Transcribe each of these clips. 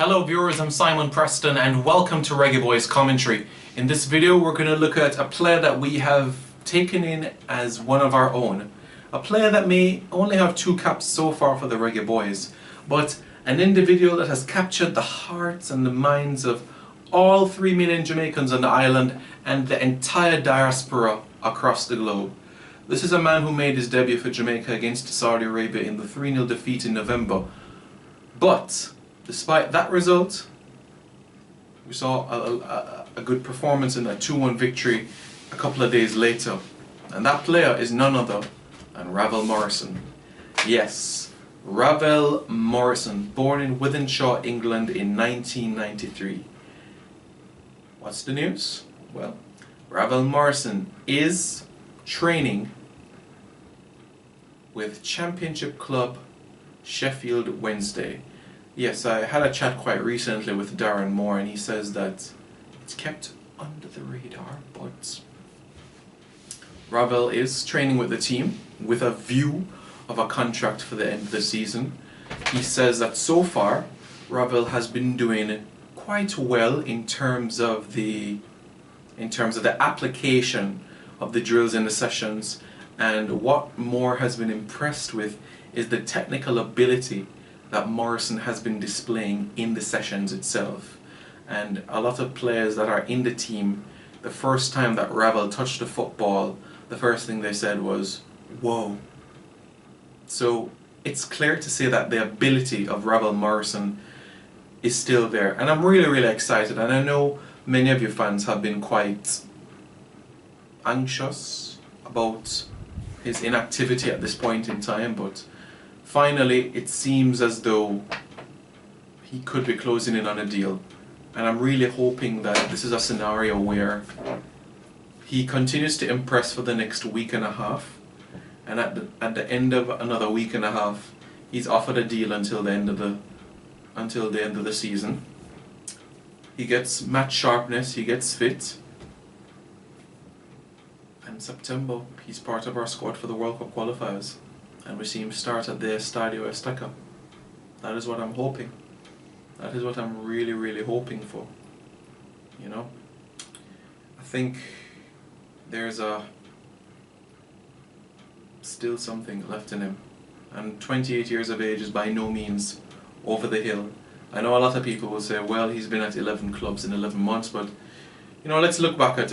Hello viewers, I'm Simon Preston and welcome to Reggae Boys Commentary. In this video we're going to look at a player that we have taken in as one of our own. A player that may only have 2 caps so far for the Reggae Boys, but an individual that has captured the hearts and the minds of all 3 million Jamaicans on the island and the entire diaspora across the globe. This is a man who made his debut for Jamaica against Saudi Arabia in the 3-0 defeat in November. But despite that result, we saw a good performance in that 2-1 victory a couple of days later. And that player is none other than Ravel Morrison. Yes, Ravel Morrison, born in Wythenshawe, England in 1993. What's the news? Well, Ravel Morrison is training with Championship club Sheffield Wednesday. Yes, I had a chat quite recently with Darren Moore and he says that it's kept under the radar, but Ravel is training with the team with a view of a contract for the end of the season. He says that so far Ravel has been doing quite well in terms of the application of the drills in the sessions, and what Moore has been impressed with is the technical ability that Morrison has been displaying in the sessions itself. And a lot of players that are in the team, the first time that Ravel touched the football, the first thing they said was, "Whoa." So it's clear to say that the ability of Ravel Morrison is still there, and I'm really excited. And I know many of you fans have been quite anxious about his inactivity at this point in time, but finally it seems as though he could be closing in on a deal, and I'm really hoping that this is a scenario where he continues to impress for the next week and a half, and at the end of another week and a half he's offered a deal until the end of the season. He gets match sharpness, he gets fit, and in September he's part of our squad for the World Cup qualifiers, and we see him start at the Estadio Azteca. That is what I'm hoping. That is what I'm really hoping for. You know, I think there's still something left in him, and 28 years of age is by no means over the hill. I know a lot of people will say, well, he's been at 11 clubs in 11 months, but you know, let's look back at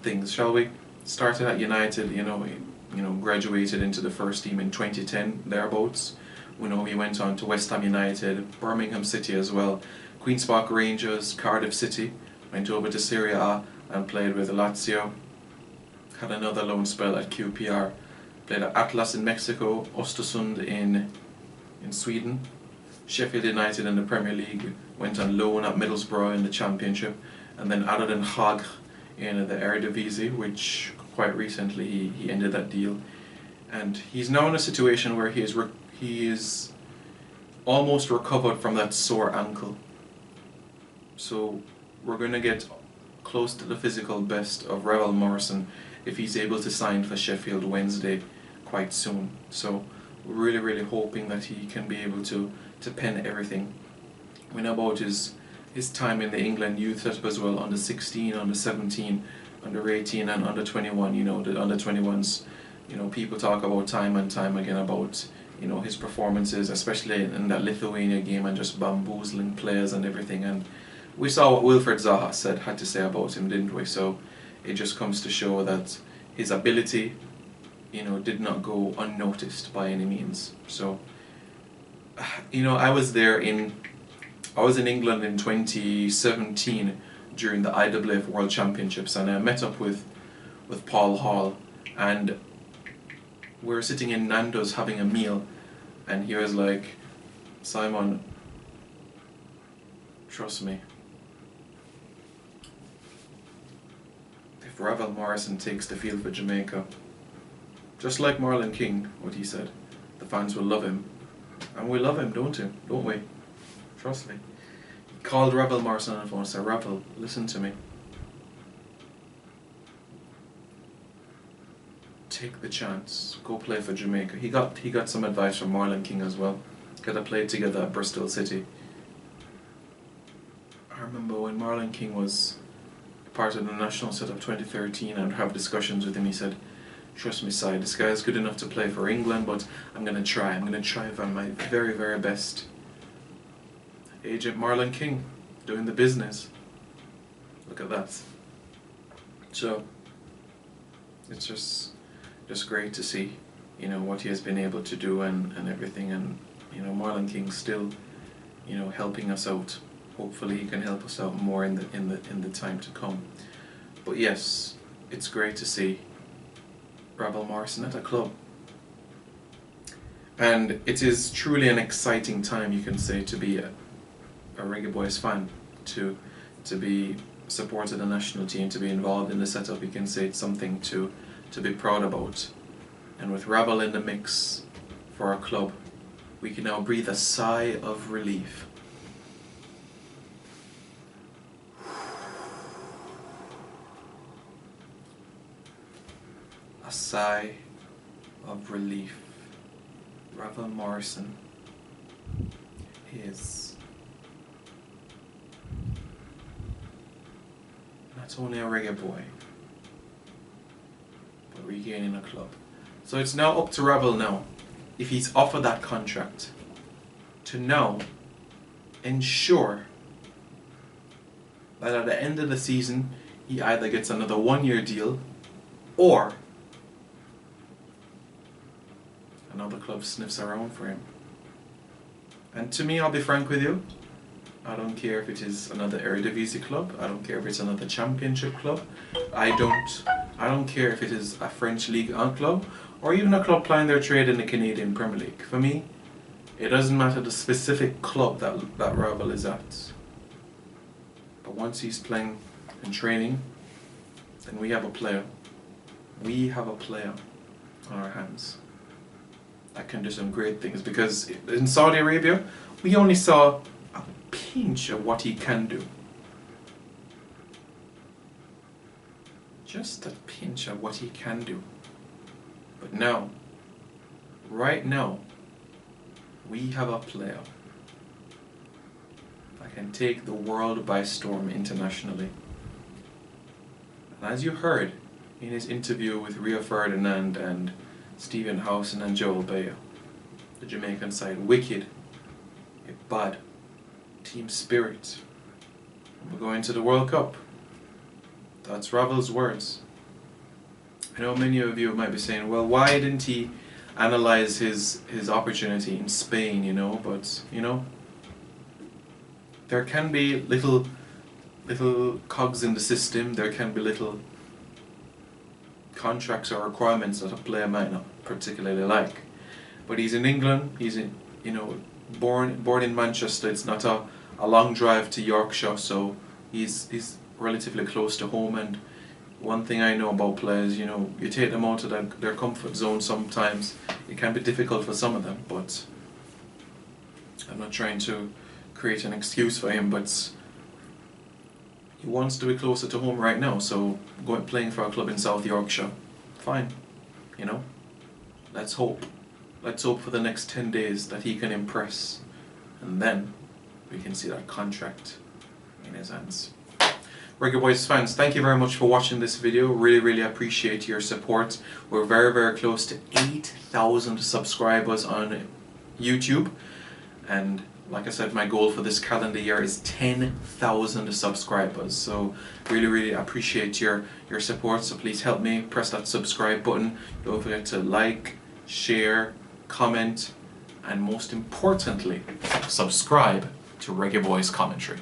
things, shall we? Started at United, you know, graduated into the first team in 2010, thereabouts. We know he went on to West Ham United, Birmingham City as well, Queen's Park Rangers, Cardiff City, went over to Serie A and played with Lazio, had another loan spell at QPR, played at Atlas in Mexico, Östersund in Sweden, Sheffield United in the Premier League, went on loan at Middlesbrough in the Championship, and then added Den Haag in the Eredivisie, which quite recently he ended that deal. And he's now in a situation where he is almost recovered from that sore ankle. So we're going to get close to the physical best of Ravel Morrison if he's able to sign for Sheffield Wednesday quite soon. So we're really hoping that he can be able to pen everything. We know about his time in the England youth setup as well, under 16, under 17, under 18 and under 21. You know, the under 21s, you know, people talk about time and time again about, you know, his performances, especially in that Lithuania game, and just bamboozling players and everything. And we saw what Wilfred Zaha had to say about him, didn't we? So it just comes to show that his ability, you know, did not go unnoticed by any means. So, you know, I was in England in 2017 during the IAAF World Championships, and I met up with Paul Hall, and we were sitting in Nando's having a meal, and he was like, "Simon, trust me, if Ravel Morrison takes the field for Jamaica, just like Marlon King," what he said, "the fans will love him." And we love him, don't we? Trust me. He called Ravel Morrison on the phone and said, "Ravel, listen to me. Take the chance. Go play for Jamaica." He got some advice from Marlon King as well. Could have played together at Bristol City. I remember when Marlon King was part of the national setup 2013, I'd have discussions with him. He said, trust me, Si, this guy's good enough to play for England, but I'm going to try for my very, very best. Agent Marlon King, doing the business. Look at that. So, it's just great to see, you know, what he has been able to do and everything, and, you know, Marlon King still, you know, helping us out. Hopefully he can help us out more in the time to come. But yes, it's great to see Ravel Morrison at a club. And it is truly an exciting time, you can say, to be a Reggae Boys fan, to be supported the national team, to be involved in the setup. You can say it's something to be proud about. And with Ravel in the mix for our club, we can now breathe a sigh of relief. A sigh of relief. Ravel Morrison is not only a reggae boy, but regaining a club. So it's now up to Ravel now, if he's offered that contract, to now ensure that at the end of the season he either gets another 1-year deal or another club sniffs around for him. And to me, I'll be frank with you, I don't care if it is another Eredivisie club, I don't care if it's another Championship club, I don't care if it is a French Ligue 1 club, or even a club playing their trade in the Canadian Premier League. For me, it doesn't matter the specific club that Ravel is at. But once he's playing and training, then we have a player. We have a player on our hands that can do some great things, because in Saudi Arabia, we only saw a pinch of what he can do. Just a pinch of what he can do. But now, right now, we have a player that can take the world by storm internationally. And as you heard in his interview with Rio Ferdinand and Stephen Howson and Joel Bayer, the Jamaican side, wicked, bad, team spirit. We're going to the World Cup. That's Ravel's words. I know many of you might be saying, well, why didn't he analyze his opportunity in Spain, you know? But, you know, there can be little cogs in the system, there can be little contracts or requirements that a player might not particularly like. But he's in England, he's in, you know, born in Manchester. It's not a long drive to Yorkshire, so he's relatively close to home. And one thing I know about players, you know, you take them out of their comfort zone sometimes. It can be difficult for some of them, but I'm not trying to create an excuse for him, but he wants to be closer to home right now, so playing for a club in South Yorkshire, fine, you know. Let's hope for the next 10 days that he can impress, and then we can see that contract in his hands. Reggae Boys fans, thank you very much for watching this video. Really appreciate your support. We're very close to 8,000 subscribers on YouTube, and like I said, my goal for this calendar year is 10,000 subscribers. So really appreciate your support. So please help me press that subscribe button. Don't forget to like, share, comment, and most importantly, subscribe to Reggae Boys Commentary.